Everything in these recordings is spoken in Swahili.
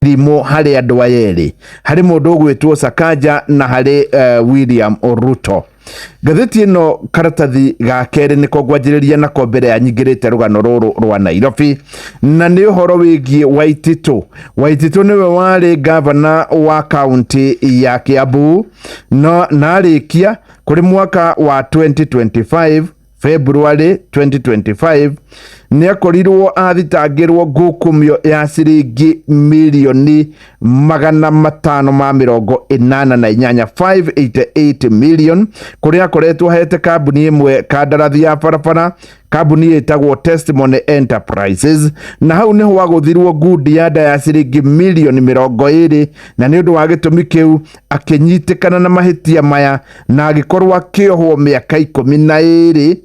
limo hari andu ayeri, hari mundu ugwitwo Sakaja na hari William Ruto. Gatheti ino karatathi ga keri niko ngwanjiriria nako mbere ya nyingirite rugano ruru rwa Nairobi, na ni uhoro wigie Waititu. Waititu niwe wari governor wa county ya Kiambu na arikia kuri mwaka wa 2025 February 2025 ni akorirwo athitangirwo ngukumio ya ciringi milioni 588 588 million kuria akoretwo hete kambuni imwe kandarathi ya barabara, kambuni etagwo Testimony Enterprises, na hau niho waguthirwo ngundi ya nda ya ciringi milioni 20, na ni undu wa gitumi kiu akinyitikana na mahitia maya na agikorwo akiohwo miaka 12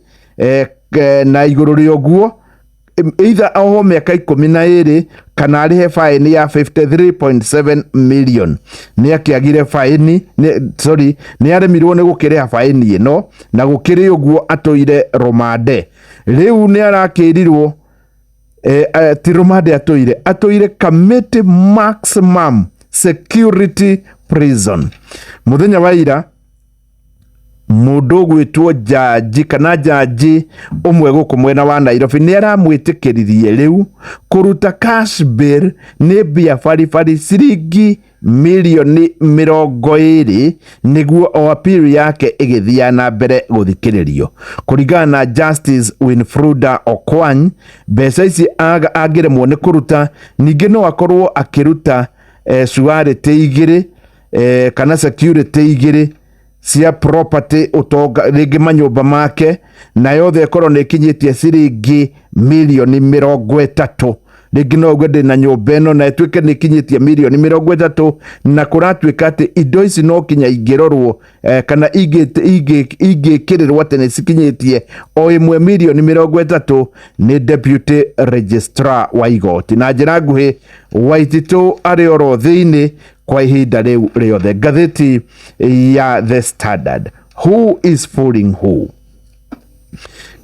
na iguru rioguo either aho miaka 12 kana arihe fine ya 53.7 million. Ni akiagire fine ni aremirwo ni gukireha fine ino na gukiri uguo atoire romande. Riu ni arakirirwo ti romande atoire committee maximum security prison. Muthenya wa ira mundu gwitwo jaji kana jaji umwe guku mwena wa Nairobi ni aramwitikiririe riu kuruta cash bail ni bia farifari ciringi milioni 20 niguo o appeal yake igithia na mbere guthikiririo. Kuringana na Justice Winfruda Okwany, mbeca ici agiremwo ni kuruta, ningi no akorwo akiruta suarity igiri kana security igiri cia property utonga ringi manyumba make, na yothe korwo ni kinyitie ciringi milioni 30. Ringi no gwende na nyumba ino na etwike ni kinyitie milioni 30, na kuratwika ati indo ici no kinya ingirorwo kana ingikirirwo ati ni cikinyitie o imwe milioni 30 ni deputy registrar wa igoti. Na njira nguhi Waititu ari oro thiini kwa ihinda riu riothe. Gatheti ya The Standard, who is fooling who?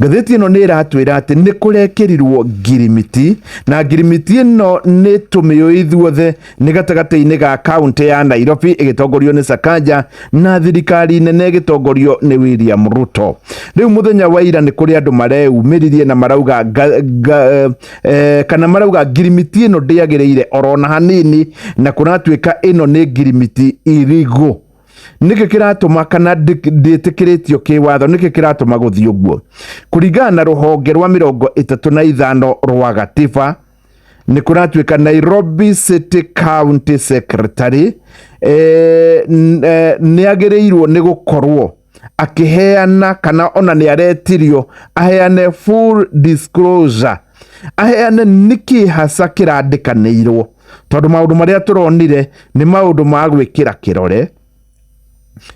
Gatheti ino ni iratwira ati ni kurekerirwo ngirimiti, na ngirimiti ino ni tumio ithuothe ni gatagati-ini ga county ya Nairobi igitongorio ni Sakaja na thirikari nene igitongorio ni William Ruto. Riu muthenya wa ira ni kuri andu mareyumiririe na marauga kana marauga ngirimiti ino ndiagiriire orona hanini, na kuratwika ino ni ngirimiti irigo. Niki kiratuma kana nditikiritio kiwatho niki kiratuma guthii uguo? Kuringana na ruhonge rwa 35 rwa gatiba ni kuratwika Nairobi City County Secretary ni agirirwo ni gukorwo akiheana kana ona ni aretirio aheane full disclosure, aheane niki hasa kirandikanirwo, tondu maundu maria turonire ni maundu ma gwikira kirore,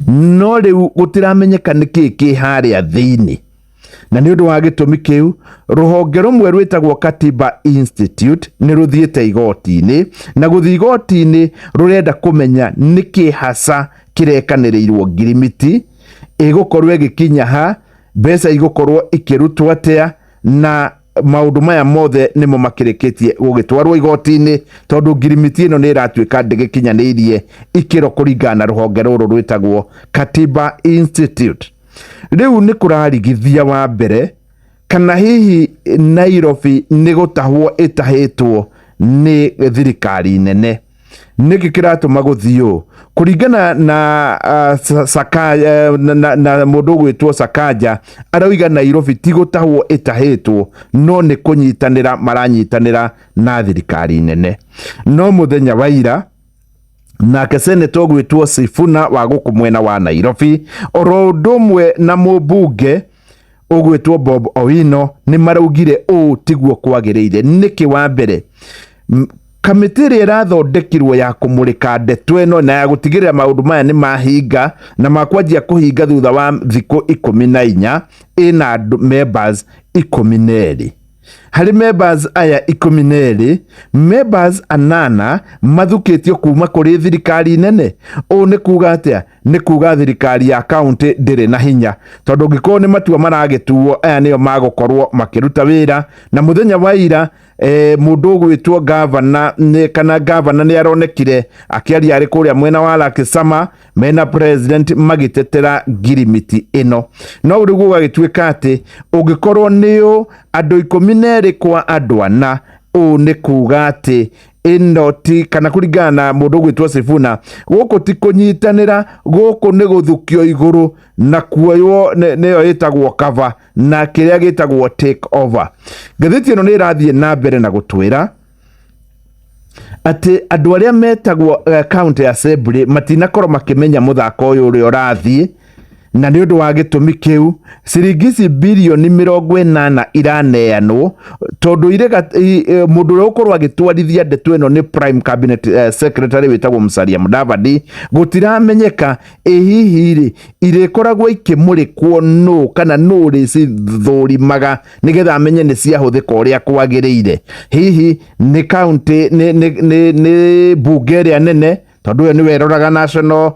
no riu gutiramenyeka niki ki haria thiini. Na ni undu wa gitumi kiu ruhonge rumwe rwitagwo Katiba Institute ni ruthiite igoti-ini, na guthii igoti-ini rurenda kumenya niki hasa kirekaniriirwo ngirimiti, igukorwo igikinya ha, mbeca igukorwo ikirutwo atia, na maundu maya mothe nimo makirikitie gugitwarwo igoti-ini, tondu ngirimiti ino ni iratwika ndigikinyanirie ikiro kuringana na ruhonge ruru rwitagwo Katiba Institute. Riu ni kurarigithia wa mbere kana hihi Nairobi ni gutahwo itahitwo ni thirikari nene. Niki kiratuma guthio kuringana na Sakaja na mundu gwitwo Sakaja arauga Nairobi ti gutahwo itahitwo, no ni kunyitanira maranyitanira na thirikari nene. No muthenya wa ira nake senator gwitwo Sifuna wa guku mwena wa Nairobi oro ndumwe na mubunge ugwitwo Bob Owino ni maraugire tiguo kwagiriire. Niki wa mbere kamiti ria irathondekirwo ya kumurika ndeto ino na ya gutigirira maundu maya ni mahinga na makwanjia kuhinga thutha wa thiku 14 ina members 12. hari members aya 12 members 8 mathukitio kuma kuri thirikari nene. O ni kuga atia? Ni kuga thirikari ya county ndire na hinya, tondu ngiko ni matua maragetuo aya nio magokorwo makiruta wira. Na muthenya wa ira mundu gwitwo governor kana governor ni aronekire akiaria ari kuria mwena wa Lakisama mena president magitetera ngirimiti ino. No riu gugagituika ati ungikorwo niyo andu 12 kwa andu ana, o ni kuga ati ino ti kana kuringana na mundu gwitwo Sifuna guku ti kunyitanira, guku ni guthukio iguru na kuoywo niyo itagwo cover na kiria gitagwo take over. Gatheti ino ni irathie na mbere na gutwira ati andu aria metagwo county assembly matinakorwo makimenya muthako uyu uri urathie, na ni undu wa gitumi kiu ciringi bilioni 80 iraneanwo tondu irega mundu uri ukorwo agitwarithia ndeto ino ni prime cabinet secretary witagwo Musalia Mudavadi. Gutiramenyeka hihi ri irikoragwo ikimurikwo no kana no ri cithurimaga nigetha amenye ni ciahuthika uria kwagiriire. Hihi ni county ni bunge ria nene, tondu we ni weroraga national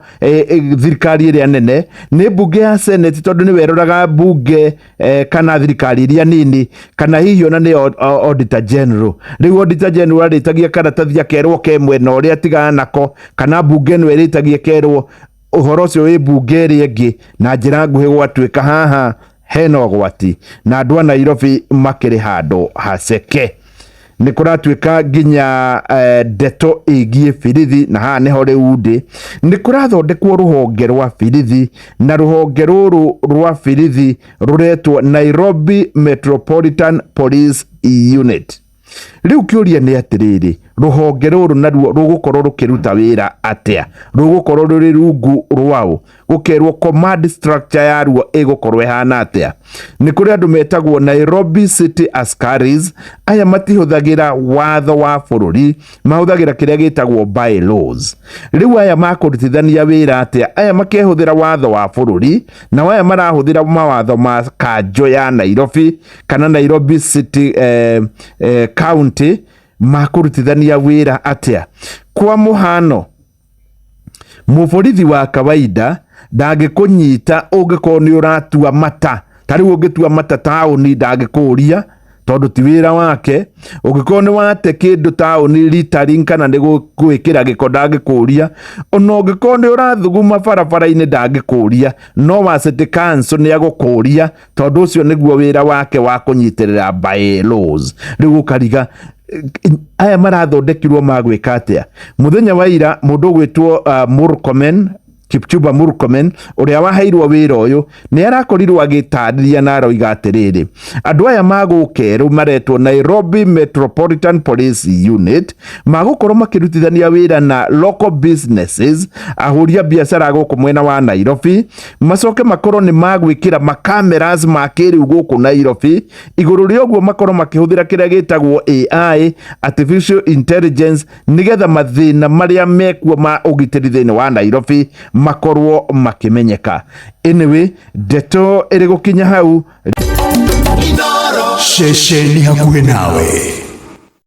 thirikari ria nene, ni bunge ya senate tondu ni weroraga bunge kana thirikari iria nini, kana hihi ona ni auditor general. Riu auditor general aritagia karatathi akerwo ke mwena uria tigana nako, kana bunge ni weritagia kerwo uhoro ucio wi bunge ria ingi na njira nguhi gwatuika haha hena ugwati na andu a Nairobi makiri handu haceke. Ni kuratuika nginya ndeto igie birithi, na haha niho riu ndi ni kurathondekwo ruhonge rwa birithi, na ruhonge ruru rwa birithi ruretwo Nairobi Metropolitan Police Unit. Riu kiuria ni atiriri, ruhonge ruru naruo rugukorwo rukiruta wira atia? Rugukorwo ruri rungu rwao, gukerwo command structure yaruo igukorwo ihana atia? Ni kuri andu metagwo Nairobi City Askaris. Aya matihuthagira watho wa bururi, mahuthagira kiria gitagwo bylaws. Riu aya makurutithania wira atia? Aya makehuthira watho wa bururi, na aya marahuthira mawatho ma kanjo ya Nairobi kana Nairobi City county makurutithania wira atia? Kwa muhano, muborithi wa kawaida ndangikunyita ungikorwo ni uratua mata, tari ungitua mata tauni ndangikuria tondu ti wira wake. Ungikorwo ni wate kindu tauni littering kana ni gwikira giko ndangikuria. Ona ungikorwo ni urathuguma barabara-ini ndangikuria, no wa city council ni agukuria tondu ucio niguo wira wake wa kunyitirira bylaws. Riu ukariga aya marathondekirwo magwika atia? Muthenya wa ira mundu gwitwo Murkomen, Kipchumba Murkomen, uria waheirwo wira uyu ni arakorirwo agitariria na aroiga atiriri, andu aya magukeru maretwo Nairobi Metropolitan Police Unit magukorwo makirutithania wira na local businesses, ahuria biashara guku mwena wa Nairobi, macoke makorwo ni magwikira makameras makiriu guku Nairobi. Iguru ria uguo makorwo makihuthira kiria gitagwo AI, artificial intelligence, nigetha mathina maria mekuo ma ugitiri thiini wa Nairobi makorwo makimenyeka. Anyway, ndeto iri gukinya hau. Shesheni hakuhe nawe.